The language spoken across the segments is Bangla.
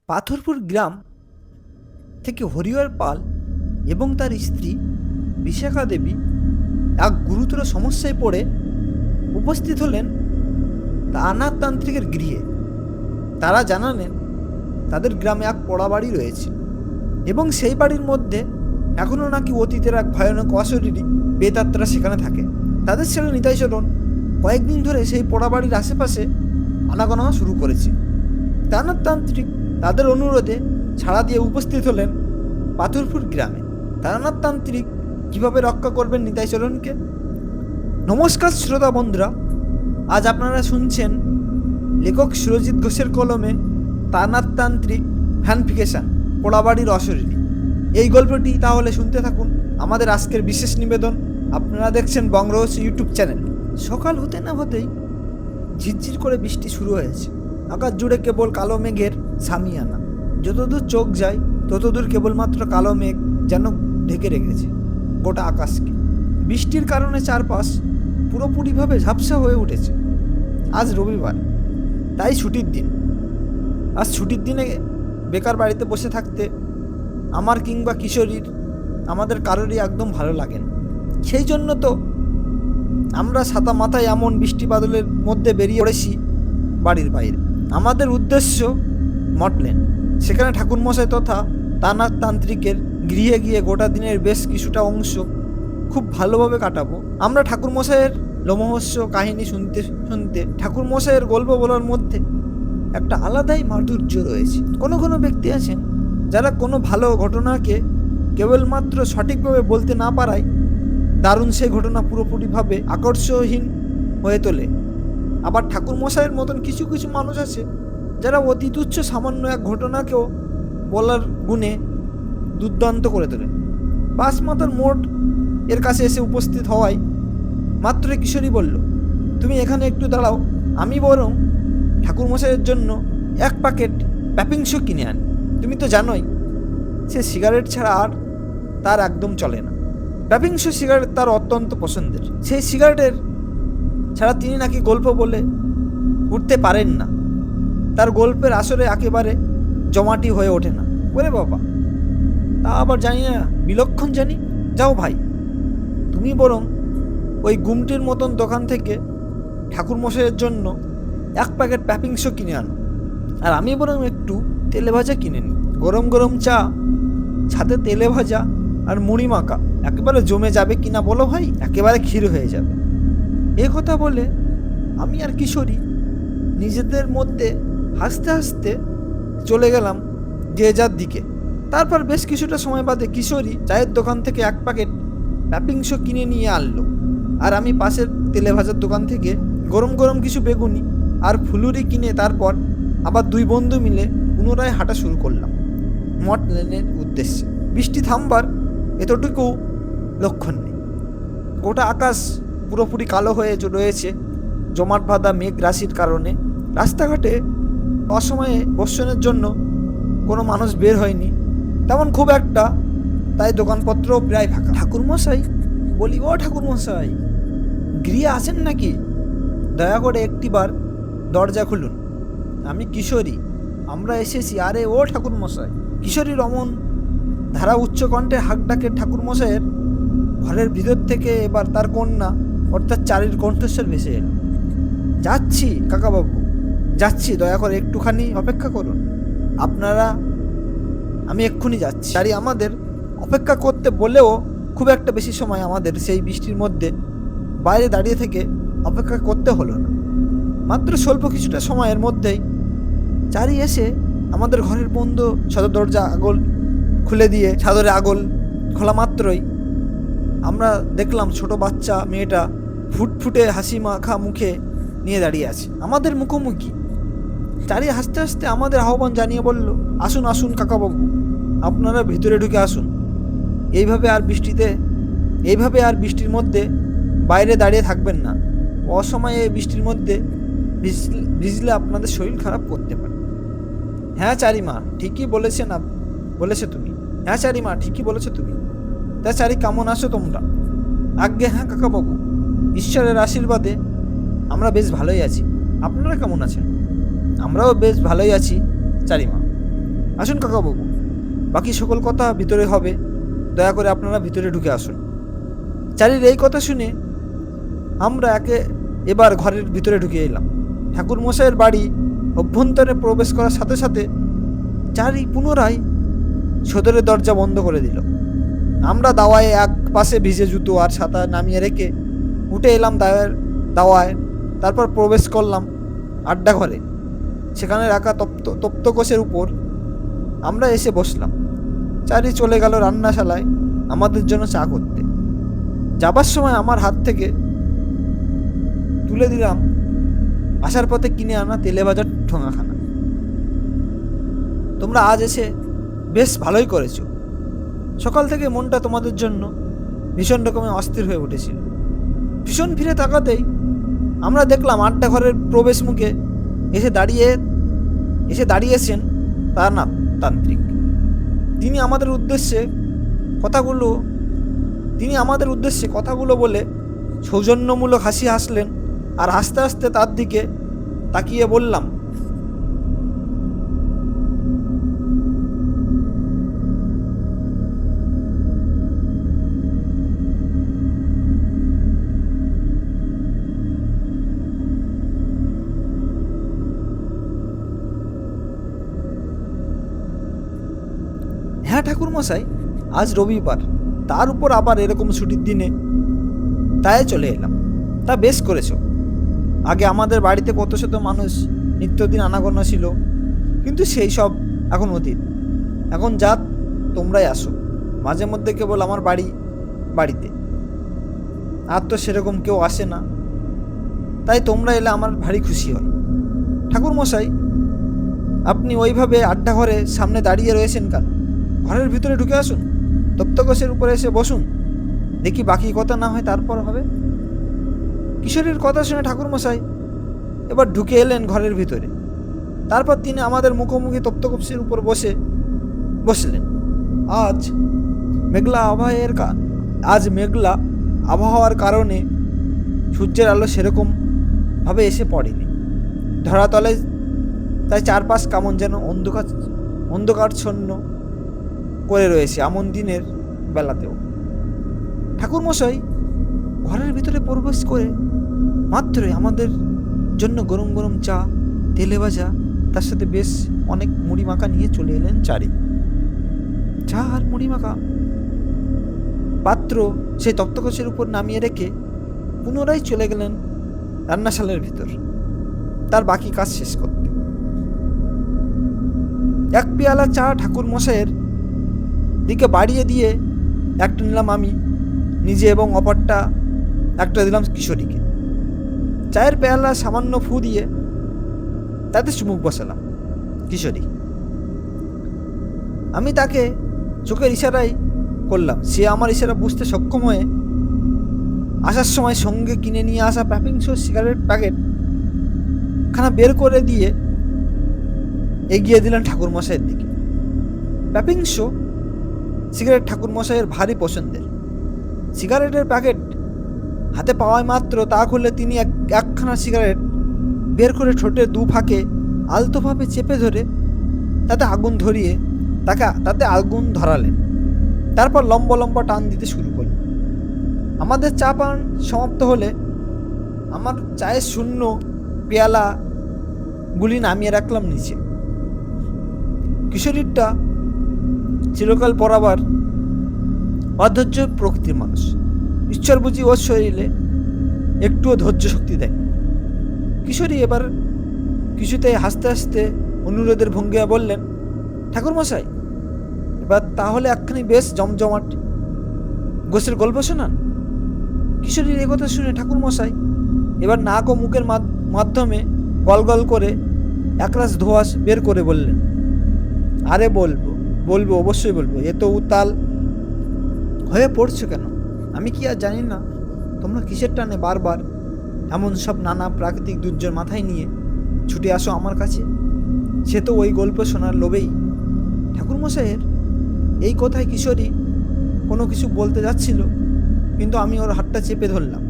পাথরপুর গ্রাম থেকে হরিহর পাল এবং তার স্ত্রী বিশাখা দেবী এক গুরুতর সমস্যায় পড়ে উপস্থিত হলেন তান্ত্রিকের গৃহে। তারা জানালেন তাদের গ্রামে এক পোড়া বাড়ি রয়েছে এবং সেই বাড়ির মধ্যে এখনও নাকি অতীতের এক ভয়ানক অশরীরী বেতাত্রা সেখানে থাকে। তাদের ছেলে নিতাই চরণ কয়েকদিন ধরে সেই পোড়া বাড়ির আশেপাশে আনাগোনা শুরু করেছে। তান্ত্রিক তাদের অনুরোধে ছাড়া দিয়ে উপস্থিত হলেন পাথরপুর গ্রামে। তান্ত্রিক কিভাবে রক্ষা করবেন নিতাই চরণকে? নমস্কার শ্রোতা বন্ধুরা, আজ আপনারা শুনছেন লেখক সুরজিৎ ঘোষের কলমে তান্ত্রিক ফ্যানফিকেশন পোড়াবাড়ির অশরীরী। এই গল্পটি তাহলে শুনতে থাকুন। আমাদের আজকের বিশেষ নিবেদন, আপনারা দেখছেন বঙ্গরহস্য ইউটিউব চ্যানেল। সকাল হতে না হতেই ঝিরঝির করে বৃষ্টি শুরু হয়েছে। আকাশ জুড়ে কেবল কালো মেঘের সামিয়ানা। যতদূর চোখ যায় ততদূর কেবলমাত্র কালো মেঘ যেন ঢেকে রেখেছে গোটা আকাশকে। বৃষ্টির কারণে চারপাশ পুরোপুরিভাবে ঝাপসা হয়ে উঠেছে। আজ রবিবার, তাই ছুটির দিন। আজ ছুটির দিনে বেকার বাড়িতে বসে থাকতে আমার কিংবা কিশোরীর, আমাদের কারোরই একদম ভালো লাগে না। সেই জন্য তো আমরা ছাতা মাথায় এমন বৃষ্টি বাদলের মধ্যে বেরিয়ে পড়েছি বাড়ির বাইরে। আমাদের উদ্দেশ্য মটলেন। সেখানে ঠাকুরমশাই তথা তান্ত্রিকের গৃহে গিয়ে গোটা দিনের বেশ কিছুটা অংশ খুব ভালোভাবে কাটাবো। আমরা ঠাকুরমশাইয়ের লোমহস্য কাহিনী শুনতে শুনতে ঠাকুরমশাইয়ের গল্প বলার মধ্যে একটা আলাদাই মাধুর্য রয়েছে। কোনো কোনো ব্যক্তি আছেন যারা কোনো ভালো ঘটনাকে কেবলমাত্র সঠিকভাবে বলতে না পারায় দারুণ সেই ঘটনা পুরোপুরিভাবে আকর্ষণহীন হয়ে তোলে। আবার ঠাকুরমশাইয়ের মতন কিছু কিছু মানুষ আছে যারা অতি তুচ্ছ সামান্য এক ঘটনাকেও বলার গুণে দুর্দান্ত করে তোলে। বাস মাতার মোড় এর কাছে এসে উপস্থিত হওয়ায় মাত্র কিশোরী বলল, তুমি এখানে একটু দাঁড়াও, আমি বরং ঠাকুরমশাইয়ের জন্য এক প্যাকেট প্যাপিংস কিনে আনি। তুমি তো জানোই সে সিগারেট ছাড়া আর তার একদম চলে না। প্যাপিংস সিগারেট তার অত্যন্ত পছন্দের। সেই সিগারেটের ছাড়া তিনি নাকি গল্প বলে উঠতে পারেন না। তার গল্পের আসরে একেবারে জমাটি হয়ে ওঠে না। ওরে বাবা, তা আবার জানি না, বিলক্ষণ জানি। যাও ভাই, তুমি বরং ওই গুমটির মতন দোকান থেকে ঠাকুরমশাইয়ের জন্য এক প্যাকেট প্যাপিংস কিনে আনো, আর আমি বরং একটু তেলে ভাজা কিনে নিই। গরম গরম চা, ছাদে তেলে ভাজা আর মুড়ি মাখা একেবারে জমে যাবে কিনা বলো ভাই, একেবারে ক্ষীর হয়ে যাবে। এ কথা বলে আমি আর কিশোরী নিজেদের মধ্যে হাসতে হাসতে চলে গেলাম যে যার দিকে। তারপর বেশ কিছুটা সময় বাদে কিশোরী চায়ের দোকান থেকে এক প্যাকেট প্যাপিংস কিনে নিয়ে আনলো, আর আমি পাশের তেলে ভাজার দোকান থেকে গরম গরম কিছু বেগুনি আর ফুলুরি কিনে তারপর আবার দুই বন্ধু মিলে পুনরায় হাঁটা শুরু করলাম মঠ লেনের উদ্দেশ্যে। বৃষ্টি থামবার এতটুকু লক্ষণ নেই। গোটা আকাশ পুরোপুরি কালো হয়ে রয়েছে জমাট বাঁধা মেঘ রাশির কারণে। রাস্তাঘাটে অসময়ে বর্ষণের জন্য কোনো মানুষ বের হয়নি তেমন খুব একটা, তাই দোকানপত্রও প্রায় ফাঁকা। ঠাকুরমশাই বলি, ও ঠাকুরমশাই, গৃহে আছেন নাকি? দয়া করে একটিবার দরজা খুলুন, আমি কিশোরী, আমরা এসেছি। আরে ও ঠাকুরমশাই! কিশোরীর অমন ধারা উচ্চ কণ্ঠে হাঁক ডাকে ঠাকুরমশাইয়ের ঘরের ভিতর থেকে এবার তার কন্যা অর্থাৎ চারির কণ্ঠস্বর ভেসে এলো। যাচ্ছি কাকাবাবু, যাচ্ছি, দয়া করে একটুখানি অপেক্ষা করুন আপনারা, আমি এক্ষুনি যাচ্ছি। চারি আমাদের অপেক্ষা করতে বলেও খুব একটা বেশি সময় আমাদের সেই বৃষ্টির মধ্যে বাইরে দাঁড়িয়ে থেকে অপেক্ষা করতে হলো না। মাত্র স্বল্প কিছুটা সময়ের মধ্যেই চারি এসে আমাদের ঘরের বন্ধ সদর দরজা আগল খুলে দিয়ে, চাদরে আগল খোলা মাত্রই আমরা দেখলাম ছোট বাচ্চা মেয়েটা ফুটফুটে হাসি মাখা মুখে নিয়ে দাঁড়িয়ে আছে আমাদের মুখোমুখি। চারি হাসতে হাসতে আমাদের আহ্বান জানিয়ে বলল, আসুন আসুন কাকাবাবু, আপনারা ভিতরে ঢুকে আসুন। এইভাবে আর বৃষ্টির মধ্যে বাইরে দাঁড়িয়ে থাকবেন না। অসময়ে এই বৃষ্টির মধ্যে ভিজলে আপনাদের শরীর খারাপ করতে পারে। হ্যাঁ চারিমা, ঠিকই বলেছে তুমি। হ্যাঁ চারিমা, ঠিকই বলেছো তুমি। তা চারি, কেমন আছো তোমরা? আজ্ঞে হ্যাঁ কাকাবাবু, ঈশ্বরের আশীর্বাদে আমরা বেশ ভালোই আছি। আপনারা কেমন আছেন? আমরাও বেশ ভালোই আছি চারিমা। আসুন কাকাবাবু, বাকি সকল কথা ভিতরে হবে, দয়া করে আপনারা ভিতরে ঢুকে আসুন। চারির এই কথা শুনে আমরা এবার ঘরের ভিতরে ঢুকে এলাম। ঠাকুর মশাইয়ের বাড়ি অভ্যন্তরে প্রবেশ করার সাথে সাথে চারি পুনরায় সদরের দরজা বন্ধ করে দিল। আমরা দাওয়ায় এক পাশে ভিজে জুতো আর ছাতা নামিয়ে রেখে উঠে এলাম দাওয়ায়। তারপর প্রবেশ করলাম আড্ডা ঘরে। সেখানে রাখা তপ্তকোষের উপর আমরা এসে বসলাম। চারি চলে গেল রান্নাশালায় আমাদের জন্য চা করতে। যাবার সময় আমার হাত থেকে তুলে দিলাম আসার পথে কিনে আনা তেলে ভাজার ঠোঙাখানা। তোমরা আজ এসে বেশ ভালোই করেছো। সকাল থেকে মনটা তোমাদের জন্য ভীষণ রকমের অস্থির হয়ে উঠেছিল। ভীষণ ফিরে তাকাতেই আমরা দেখলাম আড্ডা ঘরের প্রবেশ মুখে এসে দাঁড়িয়েছেন তান্ত্রিক। তিনি আমাদের উদ্দেশ্যে কথাগুলো বলে সৌজন্যমূলক হাসি হাসলেন, আর হাসতে হাসতে তার দিকে তাকিয়ে বললাম, হ্যাঁ ঠাকুর মশাই, আজ রবিবার, তার উপর আবার এরকম ছুটির দিনে, তাই চলে এলাম। তা বেশ করেছো। আগে আমাদের বাড়িতে কত শত মানুষ নিত্যদিন আনাগোনা ছিল, কিন্তু সেই সব এখন অতীত। এখন তোমরাই আসো। মাঝে মধ্যে কেবল আমার বাড়িতে আর তো সেরকম কেউ আসে না, তাই তোমরা এলে আমার ভারী খুশি হয়। ঠাকুর মশাই, আপনি ওইভাবে আড্ডা ঘরে সামনে দাঁড়িয়ে রয়েছেন কেন? ঘরের ভিতরে ঢুকে আসুন, তপ্তকোষের উপরে এসে বসুন, দেখি বাকি কথা না হয় তারপর হবে। কিশোরীর কথা শুনে ঠাকুরমশাই এবার ঢুকে এলেন ঘরের ভিতরে। তারপর তিনি আমাদের মুখোমুখি তপ্তকোষের উপর বসলেন। আজ মেঘলা আবহাওয়ার কারণে সূর্যের আলো সেরকম ভাবে এসে পড়েনি ধরাতলে, তাই চারপাশ কেমন যেন অন্ধকারচ্ছন্ন করে রয়েছে এমন দিনের বেলাতেও। ঠাকুরমশাই ঘরের ভিতরে প্রবেশ করে মাত্রই আমাদের জন্য গরম গরম চা, তেলে ভাজা, তার সাথে বেশ অনেক মুড়ি মাখা নিয়ে চলে এলেন চারি। চা আর মুড়ি মাখা পাত্র সেই তক্তকোষের উপর নামিয়ে রেখে পুনরায় চলে গেলেন রান্নাশালের ভিতর তার বাকি কাজ শেষ করতে। এক পেয়ালা চা ঠাকুর মশাইয়ের দিকে বাড়িয়ে দিয়ে একটা নিলাম আমি নিজে এবং অপরটা একটা দিলাম কিশোরীকে। চায়ের পেয়ালা সামান্য ফু দিয়ে তাতে চুমুক বসালাম। কিশোরী, আমি তাকে চোখের ইশারাই করলাম। সে আমার ইশারা বুঝতে সক্ষম হয়ে আসার সময় সঙ্গে কিনে নিয়ে আসা প্যাপিংস সিগারেট প্যাকেট খানা বের করে দিয়ে এগিয়ে দিলেন ঠাকুরমশাইয়ের দিকে। প্যাপিংস সিগারেট ঠাকুরমশাইয়ের ভারী পছন্দের। সিগারেটের প্যাকেট হাতে পাওয়ায় মাত্র তা খুলে তিনি একখানা সিগারেট বের করে ঠোঁটের দু ফাঁকে আলতোভাবে চেপে ধরে তাতে আগুন ধরালেন। তারপর লম্বা লম্বা টান দিতে শুরু করলেন। আমাদের চা পান সমাপ্ত হলে আমার চায়ের শূন্য পেয়ালাগুলি নামিয়ে রাখলাম নিচে। কিশোরীটা চিরকাল পরাবার অধৈর্য প্রকৃতির মানুষ। ঈশ্বর বুঝি ওর শরীরে একটুও ধৈর্য শক্তি দেয়। কিশোরী এবার কিছুতে হাসতে হাসতে অনুরোধের ভঙ্গিমা বললেন, ঠাকুরমশাই, এবার তাহলে একখানি বেশ জমজমাট গোছের গল্প শোনান। কিশোরীর একথা শুনে ঠাকুরমশাই এবার নাক ও মুখের মাধ্যমে গলগল করে একরাশ ধোঁয়াশ বের করে বললেন, আরে বলবো অবশ্যই বলবো। এ তো উতাল হয়ে পড়ছো কেন? আমি কি আর জানি না তোমরা কিসের টানে বারবার এমন সব নানা প্রাকৃতিক দুর্যোগ মাথায় নিয়ে ছুটে আসো আমার কাছে? সে তো ওই গল্প শোনার লোভেই। ঠাকুরমশাইয়ের এই কথায় কিশোরী কোনো কিছু বলতে যাচ্ছিল, কিন্তু আমি ওর হাতটা চেপে ধরলাম।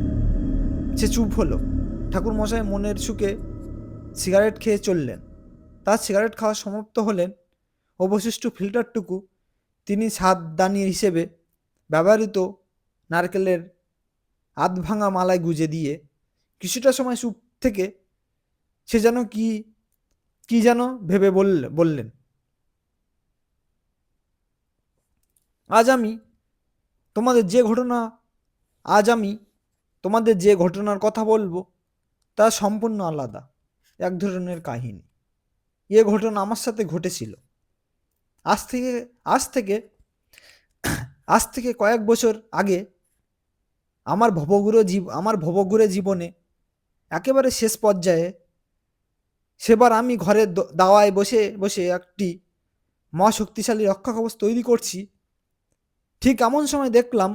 সে চুপ হলো। ঠাকুরমশাই মনের সুখে সিগারেট খেয়ে চললেন। তার সিগারেট খাওয়া সমাপ্ত হলেন অবশিষ্ট ফিল্টারটুকু তিনি সাতদানি হিসেবে ব্যবহৃত নারকেলের আধভাঙা মালায় গুজে দিয়ে কিছুটা সময় চুপ থেকে সে যেন কি যেন ভেবে বললেন, আজ আমি তোমাদের যে ঘটনা আজ আমি তোমাদের যে ঘটনার কথা বলবো তা সম্পূর্ণ আলাদা এক ধরনের কাহিনী। এ ঘটনা আমার সাথে ঘটেছিল আজ থেকে আজ থেকে আজ থেকে কয়েক বছর আগে। আমার ভবঘুরে জীবনে একেবারে শেষ পর্যায়ে সেবার আমি ঘরের দাওয়ায় বসে বসে একটি মহাশক্তিশালী রক্ষা কবচ তৈরি করছি। ঠিক এমন সময় দেখলাম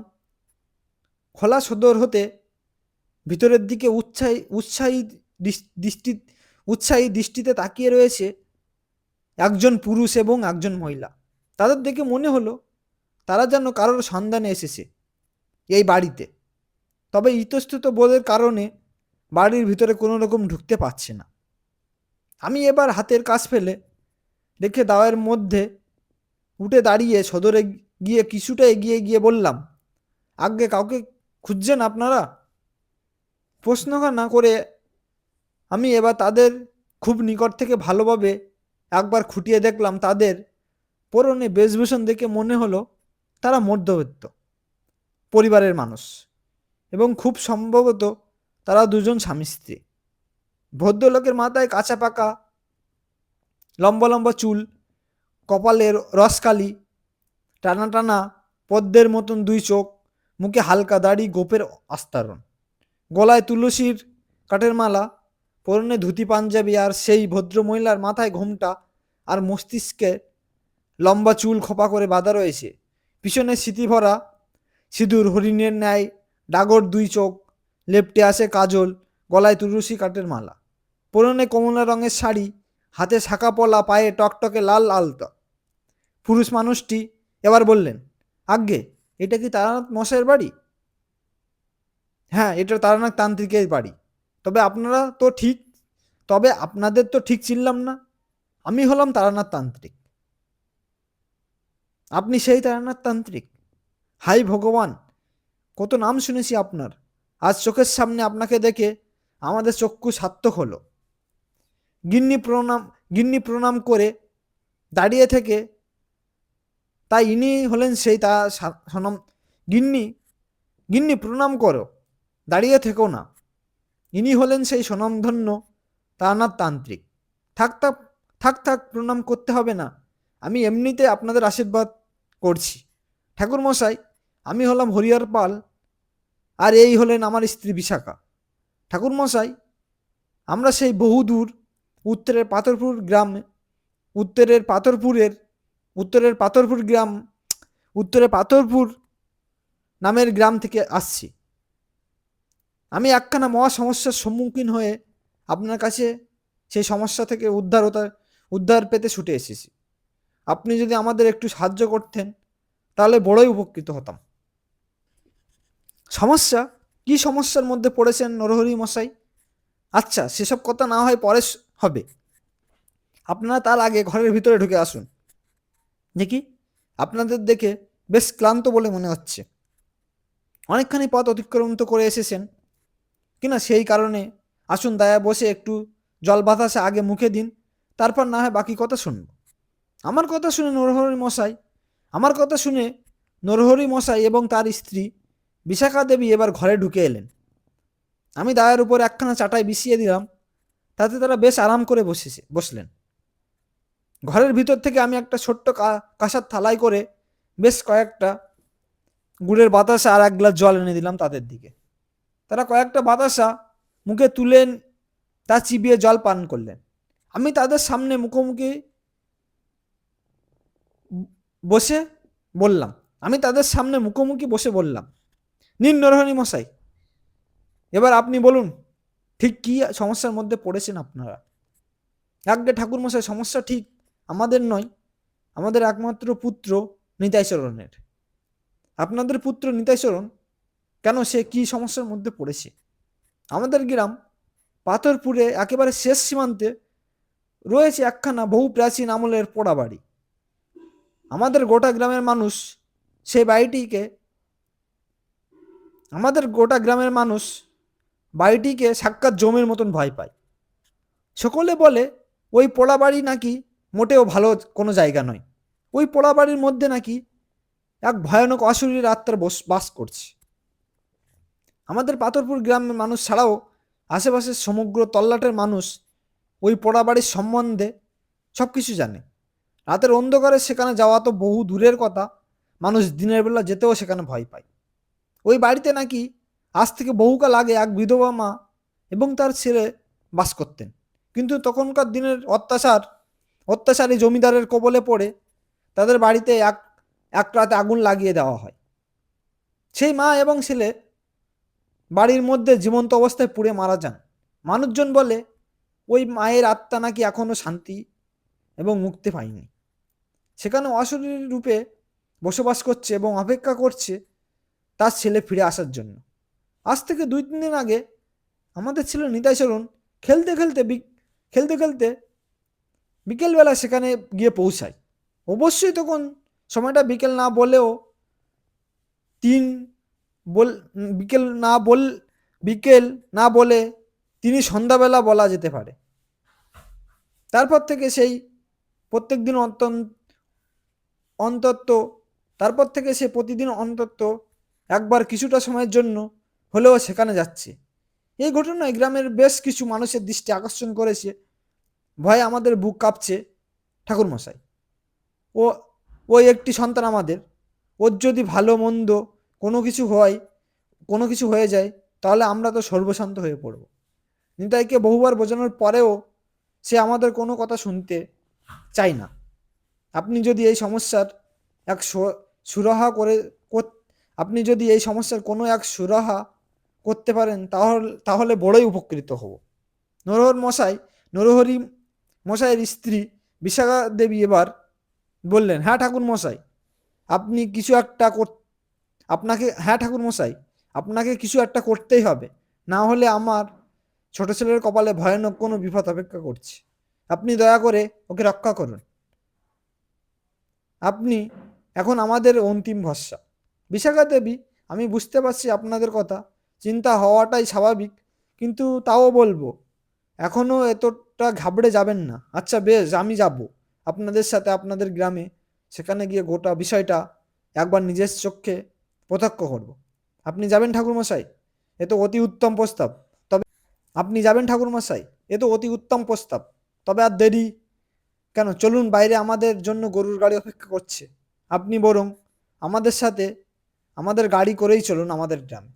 খোলা সদর হতে ভিতরের দিকে উৎসাহী দৃষ্টিতে তাকিয়ে রয়েছে একজন পুরুষ এবং একজন মহিলা। তাদের দেখে মনে হলো তারা যেন কারোর সন্ধানে এসেছে এই বাড়িতে, তবে ইতস্তত বোধের কারণে বাড়ির ভিতরে কোনো রকম ঢুকতে পারছে না। আমি এবার হাতের কাজ ফেলে রেখে দাওয়ের মধ্যে উঠে দাঁড়িয়ে সদরে গিয়ে কিছুটা এগিয়ে গিয়ে বললাম, আগে কাউকে খুঁজছেন আপনারা? প্রশ্ন না করে আমি এবার তাদের খুব নিকট থেকে ভালোভাবে একবার খুঁটিয়ে দেখলাম। তাদের পরনে বেশভূষণ দেখে মনে হলো তারা মধ্যবিত্ত পরিবারের মানুষ এবং খুব সম্ভবত তারা দুজন স্বামী স্ত্রী। ভদ্রলোকের মাথায় কাঁচা পাকা লম্বা লম্বা চুল, কপালের রসকালি, টানা টানা পদ্মের মতন দুই চোখ, মুখে হালকা দাড়ি, গোপের আস্তরণ, গলায় তুলসীর কাঠের মালা, পরনে ধুতি পাঞ্জাবি, আর সেই ভদ্র মহিলার মাথায় ঘোমটা আর মস্তিষ্কে লম্বা চুল খোপা করে বাঁধা রয়েছে। পিছনে স্মৃতিভরা সিঁদুর, হরিণের ন্যায় ডাগর দুই চোখ, লেপটে আসে কাজল, গলায় তুলসী কাঠের মালা, পরনে কমলা রঙের শাড়ি, হাতে শাঁকা পলা, পায়ে টকটকে লাল আলতা। পুরুষ মানুষটি এবার বললেন, আজ্ঞে এটা কি তারানাথ মশাইয়ের বাড়ি? হ্যাঁ, এটা তারানাথ তান্ত্রিকের বাড়ি। তবে আপনাদের তো ঠিক চিনলাম না। আমি হলাম তারানাথ তান্ত্রিক। আপনি সেই তারানাথ তান্ত্রিক? হাই ভগবান, কত নাম শুনেছি আপনার। আজ চোখের সামনে আপনাকে দেখে আমাদের চক্ষু সার্থক হলো। গিন্নি প্রণাম করে দাঁড়িয়ে থেকে, তাই ইনি হলেন সেই সনম। গিন্নি প্রণাম করো, দাঁড়িয়ে থেকো না। ইনি হলেন সেই স্বনামধন্য তারানাথ তান্ত্রিক। থাক থাক থাক থাক, প্রণাম করতে হবে না, আমি এমনিতে আপনাদের আশীর্বাদ করছি। ঠাকুর মশাই, আমি হলাম হরিহর পাল, আর এই হলেন আমার স্ত্রী বিশাখা। ঠাকুর মশাই, আমরা সেই বহুদূর উত্তরের পাথরপুর নামের গ্রাম থেকে আসছি। আমি একখানা মহা সমস্যার সম্মুখীন হয়ে আপনার কাছে সেই সমস্যা থেকে উদ্ধার পেতে ছুটে এসেছি। আপনি যদি আমাদের একটু সাহায্য করতেন তাহলে বড়ই উপকৃত হতাম। সমস্যা? কি সমস্যার মধ্যে পড়েছেন নরহরি মশাই? আচ্ছা, সেসব কথা না হয় পরে হবে। আপনারা তার আগে ঘরের ভিতরে ঢুকে আসুন। দেখি, আপনাদের দেখে বেশ ক্লান্ত বলে মনে হচ্ছে। অনেকখানি পথ অতিক্রম তো করে এসেছেন কিনা, সেই কারণে আসুন, দায়া বসে একটু জল বাতাসে আগে মুখে দিন, তারপর না হয় বাকি কথা শুনব। আমার কথা শুনে নরহরি মশাই এবং তার স্ত্রী বিশাখা দেবী এবার ঘরে ঢুকে এলেন। আমি দায়ের উপর একখানা চাটাই বিছিয়ে দিলাম, তাতে তারা বেশ আরাম করে বসলেন। ঘরের ভিতর থেকে আমি একটা ছোট্ট কাঁসার থালায় করে বেশ কয়েকটা গুড়ের বাতাসা আর এক গ্লাস জল এনে দিলাম তাদের দিকে। তারা কয়েকটা বাতাসা মুখে তুলেন, তা চিবিয়ে জল পান করলেন। আমি তাদের সামনে মুখোমুখি বসে বললাম, নিন নরহরি মশাই, এবার আপনি বলুন ঠিক কি সমস্যার মধ্যে পড়েছেন আপনারা। আজ্ঞে ঠাকুর মশাই, সমস্যা ঠিক আমাদের নয়, আমাদের একমাত্র পুত্র নিতাইচরণের। আপনাদের পুত্র নিতাইচরণ? কেন, সে কি সমস্যার মধ্যে পড়েছে? আমাদের গ্রাম পাথরপুরে একেবারে শেষ সীমান্তে রয়েছে একখানা বহু প্রাচীন আমলের পোড়া বাড়ি। আমাদের গোটা গ্রামের মানুষ সেই বাড়িটিকে আমাদের গোটা গ্রামের মানুষ বাড়িটিকে সাক্ষাৎ জমের মতন ভয় পায়। সকলে বলে ওই পোড়া বাড়ি নাকি মোটেও ভালো কোনো জায়গা নয়। ওই পোড়া বাড়ির মধ্যে নাকি এক ভয়ানক অশরীরী আত্মার বাস করছে। আমাদের পাথরপুর গ্রামের মানুষ ছাড়াও আশেপাশের সমগ্র তল্লাটের মানুষ ওই পোড়া বাড়ির সম্বন্ধে সব কিছু জানে। রাতের অন্ধকারে সেখানে যাওয়া তো বহু দূরের কথা, মানুষ দিনের বেলা যেতেও সেখানে ভয় পায়। ওই বাড়িতে নাকি আজ থেকে বহুকাল আগে এক বিধবা মা এবং তার ছেলে বাস করতেন, কিন্তু তখনকার দিনের অত্যাচারী জমিদারের কবলে পড়ে তাদের বাড়িতে এক রাতে আগুন লাগিয়ে দেওয়া হয়। সেই মা এবং ছেলে বাড়ির মধ্যে জীবন্ত অবস্থায় পুড়ে মারা যান। মানুষজন বলে ওই মায়ের আত্মা নাকি এখনো শান্তি এবং মুক্তি পায়নি, সেখানে অশরীরী রূপে বসবাস করছে এবং অপেক্ষা করছে তার ছেলে ফিরে আসার জন্য। আজ থেকে 2-3 দিন আগে আমাদের ছেলে নিতাইচরণ খেলতে খেলতে বিকেলবেলা সেখানে গিয়ে পৌঁছায়। অবশ্যই তখন সময়টা বিকেল না বলেও বিকেল না বলে তিনি সন্ধ্যাবেলা বলা যেতে পারে। তারপর থেকে সেই প্রত্যেক দিন সে প্রতিদিন অন্তত একবার কিছুটা সময়ের জন্য হলেও সেখানে যাচ্ছে। এই ঘটনায় গ্রামের বেশ কিছু মানুষের দৃষ্টি আকর্ষণ করেছে। ভয়ে আমাদের বুক কাঁপছে। ঠাকুরমশাই, ওই একটি সন্তান আমাদের, ওর যদি ভালো মন্দ কোনো কিছু হয়ে যায় তাহলে আমরা তো সর্বশান্ত হয়ে পড়ব। নিতাইকে বহুবার বোঝানোর পরেও সে আমাদের কোনো কথা শুনতে চায় না। আপনি যদি এই সমস্যার সুরাহা করতে পারেন তাহলে বড়ই উপকৃত হব। নরহরি মশাইয়ের স্ত্রী বিশাখা দেবী এবার বললেন, হ্যাঁ ঠাকুর মশাই, আপনাকে কিছু একটা করতেই হবে, না হলে আমার ছোট ছেলের কপালে ভয়ানক কোনো বিপদ অপেক্ষা করছে। আপনি দয়া করে ওকে রক্ষা করুন। আপনি এখন আমাদের অন্তিম ভরসা। বিশাখা দেবী, আমি বুঝতে পারছি আপনাদের কথা, চিন্তা হওয়াটাই স্বাভাবিক, কিন্তু তাও বলবো এখনো এতটা ঘাবড়ে যাবেন না। আচ্ছা বেশ, আমি যাব আপনাদের সাথে আপনাদের গ্রামে। সেখানে গিয়ে গোটা বিষয়টা একবার নিজের চোখে প্রত্যক্ষ করব। আপনি যাবেন ঠাকুরমশাই? এ তো অতি উত্তম প্রস্তাব। তবে আর দেরি কেন? চলুন, বাইরে আমাদের জন্য গরুর গাড়ি অপেক্ষা করছে। আপনি বরং আমাদের সাথে আমাদের গাড়ি করেই চলুন আমাদের গ্রামে।